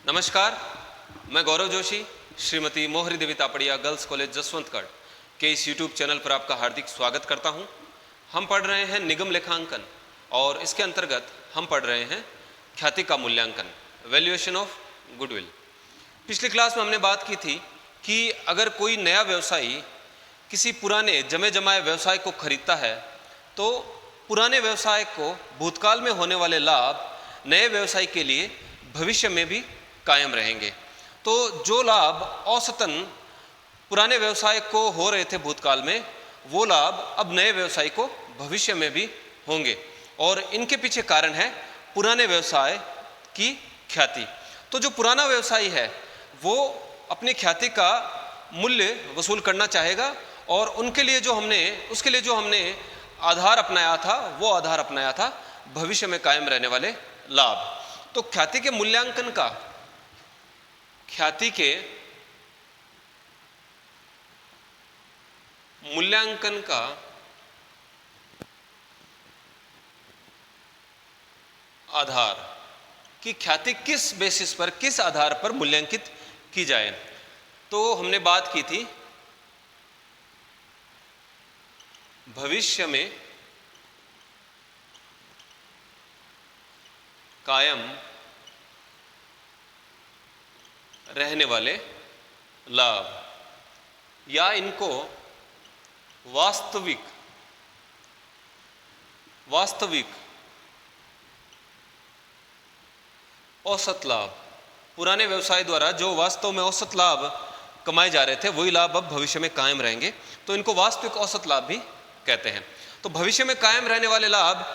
नमस्कार, मैं गौरव जोशी श्रीमती मोहरी देवी तापड़िया गर्ल्स कॉलेज जसवंतगढ़ के इस YouTube चैनल पर आपका हार्दिक स्वागत करता हूं। हम पढ़ रहे हैं निगम लेखांकन और इसके अंतर्गत हम पढ़ रहे हैं ख्याति का मूल्यांकन, वैल्यूएशन ऑफ गुडविल। पिछली क्लास में हमने बात की थी कि अगर कोई नया व्यवसायी किसी पुराने जमे जमाए व्यवसाय को खरीदता है तो पुराने व्यवसाय को भूतकाल में होने वाले लाभ नए व्यवसाय के लिए भविष्य में भी कायम रहेंगे। तो जो लाभ औसतन पुराने व्यवसाय को हो रहे थे भूतकाल में, वो लाभ अब नए व्यवसाय को भविष्य में भी होंगे और इनके पीछे कारण है पुराने व्यवसाय की ख्याति। तो जो पुराना व्यवसायी है वो अपनी ख्याति का मूल्य वसूल करना चाहेगा और उसके लिए जो हमने आधार अपनाया था वो आधार अपनाया था भविष्य में कायम रहने वाले लाभ। तो ख्याति के मूल्यांकन का आधार कि ख्याति किस बेसिस पर, किस आधार पर मूल्यांकित की जाए। तो हमने बात की थी भविष्य में कायम रहने वाले लाभ या इनको वास्तविक औसत लाभ, पुराने व्यवसाय द्वारा जो वास्तव में औसत लाभ कमाए जा रहे थे वही लाभ अब भविष्य में कायम रहेंगे, तो इनको वास्तविक औसत लाभ भी कहते हैं। तो भविष्य में कायम रहने वाले लाभ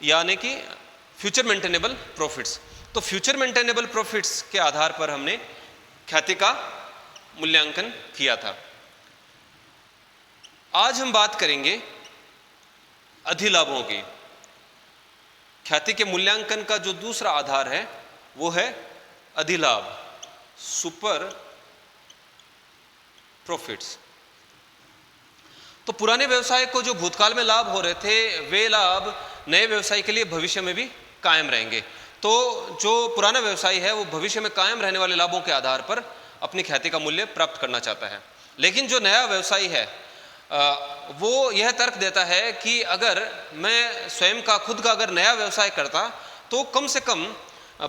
यानी कि फ्यूचर मेंटेनेबल प्रॉफिट्स। तो फ्यूचर मेंटेनेबल प्रॉफिट्स के आधार पर हमने ख्याति का मूल्यांकन किया था। आज हम बात करेंगे अधिलाभों की। ख्याति के मूल्यांकन का जो दूसरा आधार है वो है अधिलाभ, सुपर प्रॉफिट्स। तो पुराने व्यवसाय को जो भूतकाल में लाभ हो रहे थे वे लाभ नए व्यवसाय के लिए भविष्य में भी कायम रहेंगे। तो जो पुराना व्यवसाय है वो भविष्य में कायम रहने वाले लाभों के आधार पर अपनी ख्याति का मूल्य प्राप्त करना चाहता है। लेकिन जो नया व्यवसायी है वो यह तर्क देता है कि अगर मैं स्वयं का खुद का अगर नया व्यवसाय करता तो कम से कम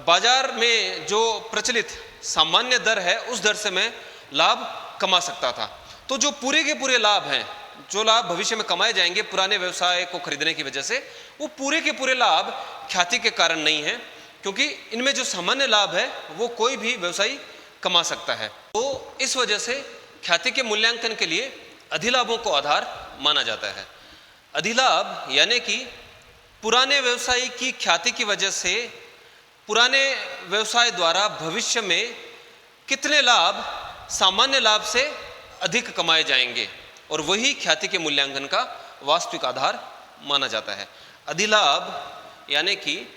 बाजार में जो प्रचलित सामान्य दर है उस दर से मैं लाभ कमा सकता था। तो जो पूरे के पूरे लाभ हैं, जो लाभ भविष्य में कमाए जाएंगे पुराने व्यवसाय को खरीदने की वजह से, वो पूरे के पूरे लाभ ख्याति के कारण नहीं है, क्योंकि इनमें जो सामान्य लाभ है वो कोई भी व्यवसायी कमा सकता है। तो इस वजह से ख्याति के मूल्यांकन के लिए अधिलाभों को आधार माना जाता है। अधिलाभ यानी कि पुराने व्यवसायी की ख्याति की वजह से पुराने व्यवसाय द्वारा भविष्य में कितने लाभ सामान्य लाभ से अधिक कमाए जाएंगे, और वही ख्याति के मूल्यांकन का वास्तविक आधार माना जाता है। अधिलाभ यानी कि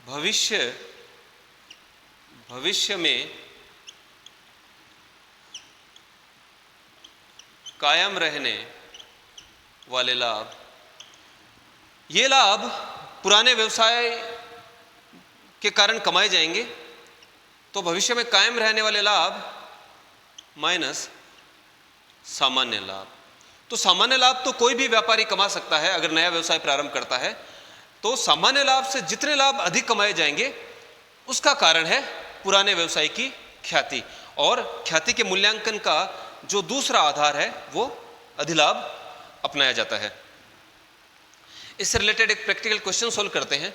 भविष्य में कायम रहने वाले लाभ। ये लाभ पुराने व्यवसाय के कारण कमाए जाएंगे, तो भविष्य में कायम रहने वाले लाभ माइनस सामान्य लाभ। तो सामान्य लाभ तो कोई भी व्यापारी कमा सकता है अगर नया व्यवसाय प्रारंभ करता है। तो सामान्य लाभ से जितने लाभ अधिक कमाए जाएंगे उसका कारण है पुराने व्यवसाय की ख्याति, और ख्याति के मूल्यांकन का जो दूसरा आधार है वो अधिलाभ अपनाया जाता है। इससे रिलेटेड एक प्रैक्टिकल क्वेश्चन सोल्व करते हैं।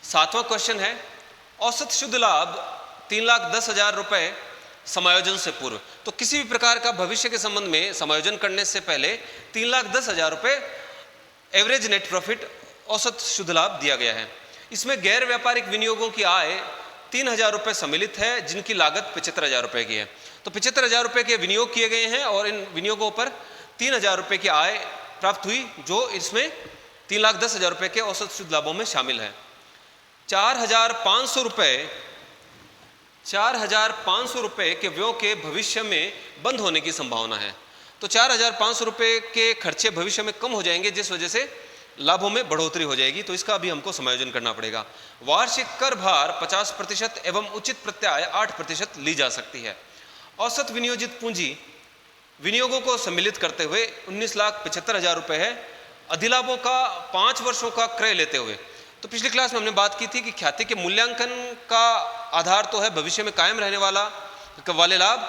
7वां क्वेश्चन है, औसत शुद्ध लाभ 3,10,000 रुपए समायोजन से पूर्व। तो किसी भी प्रकार का भविष्य के संबंध में समायोजन करने से पहले 3,10,000 रुपए एवरेज नेट प्रॉफिट, औसत शुद्ध लाभ दिया गया है। इसमें गैर व्यापारिक विनियोगों की आय 3,000 रुपए सम्मिलित है, जिनकी लागत 75,000 रुपए की है। तो 75,000 रुपए के विनियोग किए गए हैं और इन विनियोगों पर 3,000 रुपए की आय प्राप्त हुई, जो इसमें 3,10,000 रुपए के औसत शुद्ध लाभों में शामिल है। 4,500 रुपए के व्ययों के भविष्य में बंद होने की संभावना है। तो 4,500 रुपए के खर्चे भविष्य में कम हो जाएंगे, जिस वजह से लाभों में बढ़ोतरी हो जाएगी, तो इसका भी हमको समायोजन करना पड़ेगा। वार्षिक कर भार 50% एवं उचित प्रत्याय 8% ली जा सकती है। औसत विनियोजित पूंजी विनियोगों को सम्मिलित करते हुए 19,75,000 रुपये है, अधिलाभों का 5 वर्षों का क्रय लेते हुए। तो पिछली क्लास में हमने बात की थी कि ख्याति के मूल्यांकन का आधार तो है भविष्य में कायम रहने वाले लाभ,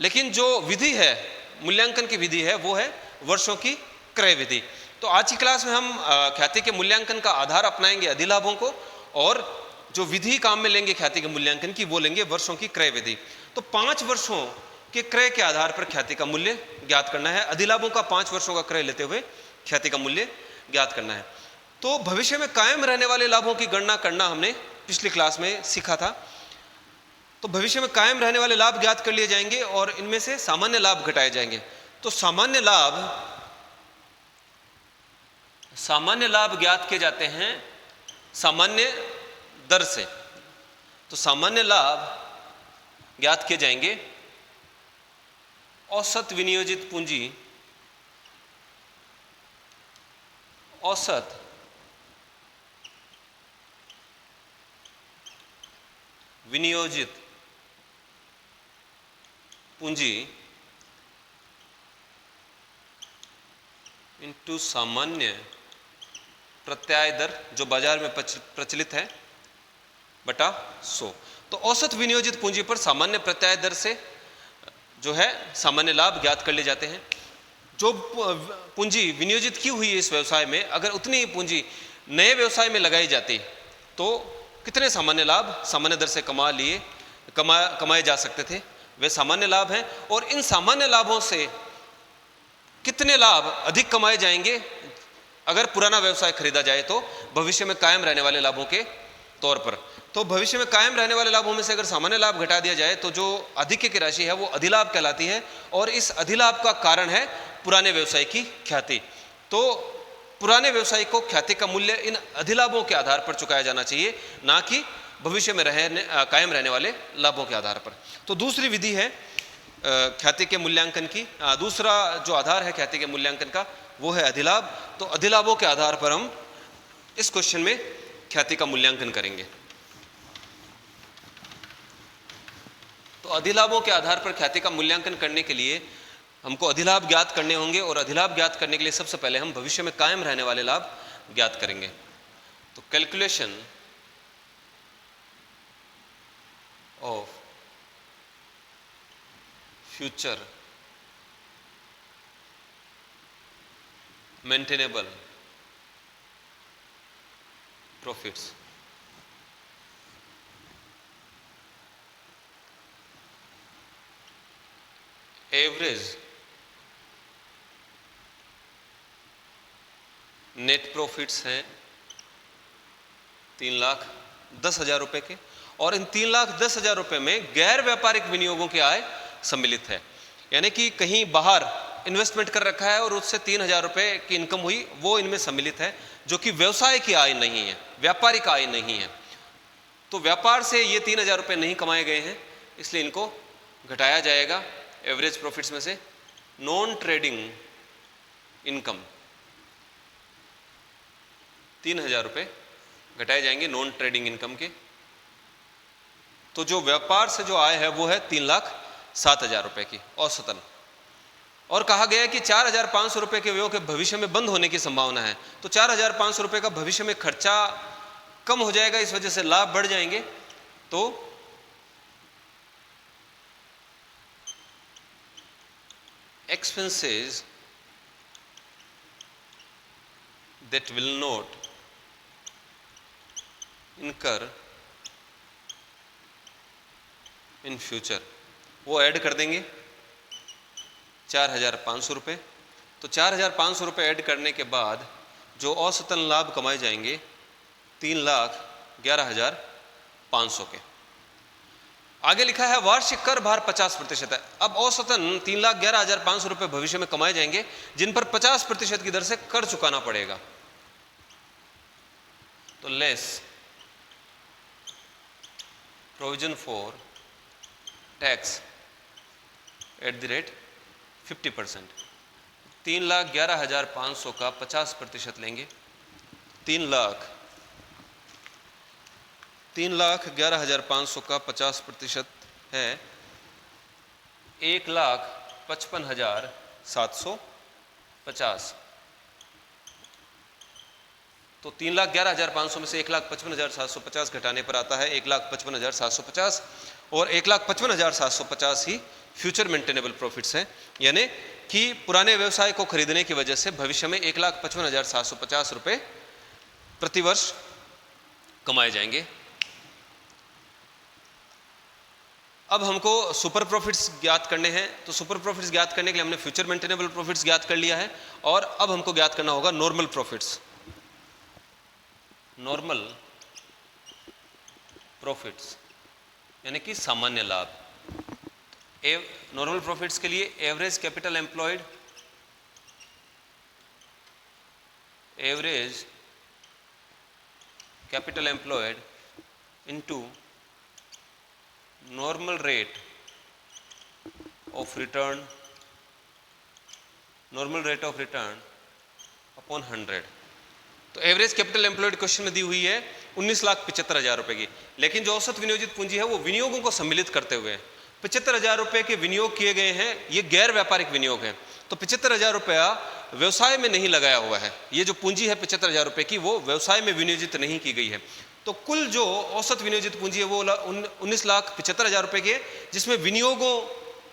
लेकिन जो विधि है, मूल्यांकन की विधि है, वो है वर्षों की क्रय विधि। तो आज की क्लास में हम ख्याति के मूल्यांकन का आधार अपनाएंगे अधिलाभों को, और जो विधि काम में लेंगे ख्याति के मूल्यांकन की, वो लेंगे वर्षों की क्रय विधि। तो 5 वर्षों के क्रय के आधार पर ख्याति का मूल्य ज्ञात करना है। अधिलाभों का 5 वर्षों का क्रय लेते हुए ख्याति का मूल्य ज्ञात करना है। तो भविष्य में कायम रहने वाले लाभों की गणना करना हमने पिछली क्लास में सीखा था। तो भविष्य में कायम रहने वाले लाभ ज्ञात कर लिए जाएंगे और इनमें से सामान्य लाभ घटाए जाएंगे। तो सामान्य लाभ ज्ञात किए जाते हैं सामान्य दर से। तो सामान्य लाभ ज्ञात किए जाएंगे औसत विनियोजित पूंजी, औसत विनियोजित पूंजी इनटू सामान्य प्रत्याय दर जो बाजार में प्रचलित है बटा 100। तो औसत विनियोजित पूंजी पर सामान्य प्रत्याय दर से जो है सामान्य लाभ ज्ञात कर लिए जाते हैं। जो पूंजी विनियोजित की हुई है इस व्यवसाय में, अगर उतनी ही पूंजी नए व्यवसाय में लगाई जाती तो कितने सामान्य लाभ सामान्य दर से कमाए जा सकते थे, वे सामान्य लाभ हैं। और इन सामान्य लाभों से कितने लाभ अधिक कमाए जाएंगे अगर पुराना व्यवसाय खरीदा जाए तो भविष्य में कायम रहने वाले लाभों के तौर पर। तो भविष्य में कायम रहने वाले लाभों में से अगर सामान्य लाभ घटा दिया जाए तो जो अधिक्य की राशि है वो अधिलाभ कहलाती है, और इस अधिलाभ का कारण है पुराने व्यवसाय की ख्याति। तो पुराने व्यवसाय को ख्याति का मूल्य इन अधिलाभों के आधार पर चुकाया जाना चाहिए, ना कि भविष्य में कायम रहने वाले लाभों के आधार पर। तो दूसरी विधि है ख्याति के मूल्यांकन की, दूसरा जो आधार है ख्याति के मूल्यांकन का वो है अधिलाभ। तो अधिलाभों के आधार पर हम इस क्वेश्चन में ख्याति का मूल्यांकन करेंगे। तो अधिलाभों के आधार पर ख्याति का मूल्यांकन करने के लिए हमको अधिलाभ ज्ञात करने होंगे, और अधिलाभ ज्ञात करने के लिए सबसे पहले हम भविष्य में कायम रहने वाले लाभ ज्ञात करेंगे। तो calculation of future maintainable profits. Average net profits हैं 3,10,000 रुपए के, और इन 3,10,000 रुपए में गैर व्यापारिक विनियोगों की आय सम्मिलित है। यानी कि कहीं बाहर इन्वेस्टमेंट कर रखा है और उससे 3,000 रुपए की इनकम हुई, वो इनमें सम्मिलित है, जो कि व्यवसाय की आय नहीं है, व्यापारिक आय नहीं है। तो व्यापार से ये 3,000 रुपए नहीं कमाए गए हैं, इसलिए इनको घटाया जाएगा एवरेज प्रॉफिट्स में से। नॉन ट्रेडिंग इनकम 3,000 रुपए घटाए जाएंगे नॉन ट्रेडिंग इनकम के। तो जो व्यापार से जो आय है वो है 3,07,000 रुपए की औसतन। और कहा गया है कि 4,500 रुपए के व्यय के भविष्य में बंद होने की संभावना है। तो 4,500 रुपए का भविष्य में खर्चा कम हो जाएगा, इस वजह से लाभ बढ़ जाएंगे। तो expenses that will not incur in future वो ऐड कर देंगे 4,500 रुपये। तो 4,500 रुपये ऐड करने के बाद जो औसतन लाभ कमाए जाएंगे 3,11,500 के। आगे लिखा है वार्षिक कर भार 50% है। अब औसतन 3,11,500 रुपये भविष्य में कमाए जाएंगे, जिन पर 50% की दर से कर चुकाना पड़ेगा। तो less provision for tax at the rate 50%। 3,11,500 का 50% लेंगे 3,11,500 का 50% है 1,55,750। तो 3,11,500 में से 1,55,750 घटाने पर आता है 1,55,750, और 1,55,750 ही फ्यूचर मेंटेनेबल प्रॉफिट्स हैं, यानी कि पुराने व्यवसाय को खरीदने की वजह से भविष्य में 1,55,750 रुपये प्रतिवर्ष कमाए जाएंगे। अब हमको सुपर प्रॉफिट्स ज्ञात करने हैं, तो सुपर प्रॉफिट्स ज्ञात करने के लिए हमने फ्यूचर मेंटेनेबल प्रॉफिट्स ज्ञात कर लिया है, और अब हमको ज्ञात करना होगा नॉर्मल प्रॉफिट्स। नॉर्मल प्रॉफिट्स यानी कि सामान्य लाभ। नॉर्मल प्रॉफिट्स के लिए average capital employed, average capital employed into normal rate of return, normal rate of return upon 100। तो एवरेज कैपिटल एम्प्लॉयड क्वेश्चन में दी हुई है 19,75,000 रुपए की, लेकिन जो औसत विनियोजित पूंजी है वो विनियोगों को सम्मिलित करते हुए 75,000 रुपए के विनियोग किए गए हैं। ये गैर व्यापारिक विनियोग है, तो 75,000 रुपया व्यवसाय में नहीं लगाया हुआ है। ये जो पूंजी है 75,000 रुपए की, वो व्यवसाय में विनियोजित नहीं की गई है। तो कुल जो औसत विनियोजित पूंजी है वो 19,75,000 रुपए की है, जिसमें विनियोगों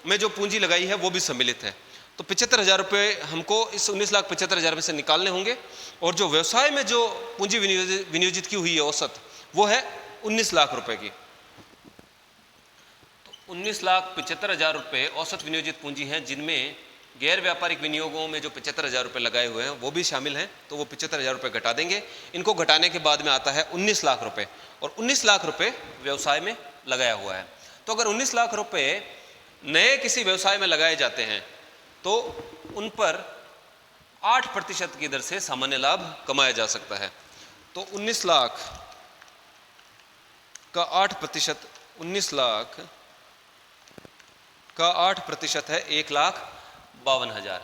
में जो पूंजी लगाई है वो भी सम्मिलित है। तो 75,000 रुपये हमको इस 19,75,000 में से निकालने होंगे, और जो व्यवसाय में जो पूंजी विनियोजित की हुई है औसत, वो है 19 लाख रुपए की। तो 19,75,000 रुपये औसत विनियोजित पूंजी हैं, जिनमें गैर व्यापारिक विनियोगों में जो 75,000 रुपये लगाए हुए हैं वो भी शामिल हैं। तो वो 75,000 रुपये घटा देंगे। इनको घटाने के बाद में आता है 19 लाख रुपये, और 19 लाख रुपये व्यवसाय में लगाया हुआ है। तो अगर 19 लाख रुपये नए किसी व्यवसाय में लगाए जाते हैं तो उन पर 8% की दर से सामान्य लाभ कमाया जा सकता है। तो 19 लाख का 8%, 19 लाख का 8% है 1,52,000।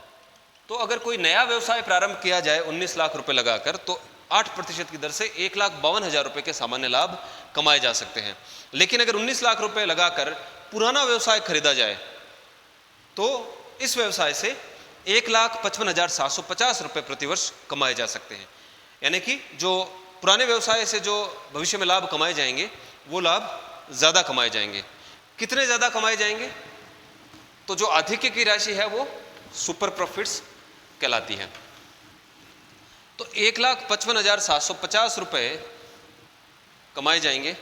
तो अगर कोई नया व्यवसाय प्रारंभ किया जाए 19 लाख रुपए लगाकर, तो 8% की दर से 1,52,000 रुपए के सामान्य लाभ कमाए जा सकते हैं। लेकिन अगर 19 लाख रुपए लगाकर पुराना व्यवसाय खरीदा जाए तो इस व्यवसाय से 1,55,750 रुपये प्रतिवर्ष कमाए जा सकते हैं। यानी कि जो पुराने व्यवसाय से जो भविष्य में लाभ कमाए जाएंगे वो लाभ ज़्यादा कमाए जाएंगे। कितने ज़्यादा कमाए जाएंगे? तो जो आधिक्य की राशि है वो सुपर प्रॉफिट्स कहलाती है। तो 1,55,750 रुपये कमाए जाएंगे।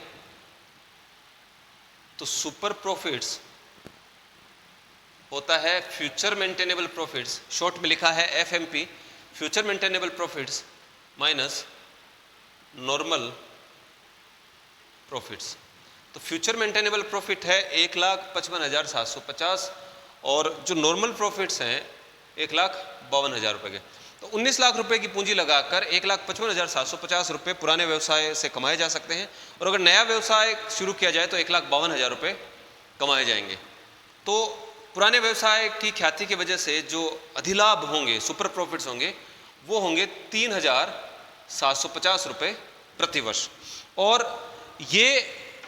तो सुपर प्रॉफिट्स होता है फ्यूचर मेंटेनेबल प्रॉफिट्स, शॉर्ट में लिखा है FMP, future maintainable profits minus normal profits. तो फ्यूचर मेंटेनेबल प्रॉफिट है 1,55,750, और जो नॉर्मल प्रॉफिट्स हैं 1,52,000 रुपये के। तो 19 लाख रुपए की पूंजी लगाकर 1,55,750 रुपये पुराने व्यवसाय से कमाए जा सकते हैं, और अगर नया व्यवसाय शुरू किया जाए तो 1,52,000 रुपये कमाए जाएंगे। तो पुराने व्यवसाय की ख्याति की वजह से जो अधिलाभ होंगे, सुपर प्रॉफिट्स होंगे, वो होंगे 3,750 रुपये प्रतिवर्ष। और ये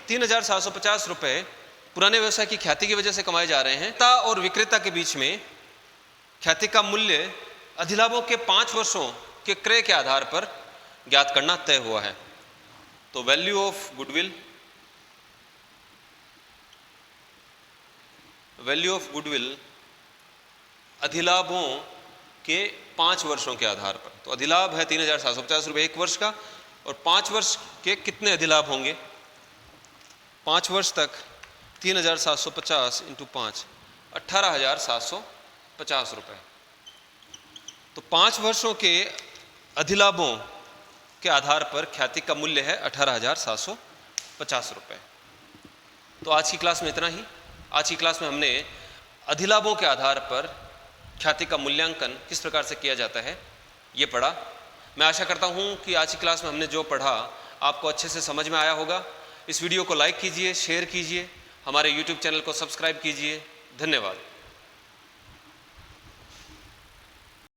3,750 रुपये पुराने व्यवसाय की ख्याति की वजह से कमाए जा रहे हैं। क्रेता और विक्रेता के बीच में ख्याति का मूल्य अधिलाभों के 5 वर्षों के क्रय के आधार पर ज्ञात करना तय हुआ है। तो value of goodwill, value of goodwill अधिलाभों के 5 वर्षों के आधार पर। तो अधिलाभ है 3,750 रुपये 1 वर्ष का, और 5 वर्ष के कितने अधिलाभ होंगे? 5 वर्ष तक 3,750 इंटू 5, 18,750 रुपये। तो 5 वर्षों के अधिलाभों के आधार पर ख्याति का मूल्य है 18,750 रुपये। तो आज की क्लास में इतना ही। आज की क्लास में हमने अधिलाभों के आधार पर ख्याति का मूल्यांकन किस प्रकार से किया जाता है ये पढ़ा। मैं आशा करता हूँ कि आज की क्लास में हमने जो पढ़ा आपको अच्छे से समझ में आया होगा। इस वीडियो को लाइक कीजिए, शेयर कीजिए, हमारे YouTube चैनल को सब्सक्राइब कीजिए। धन्यवाद।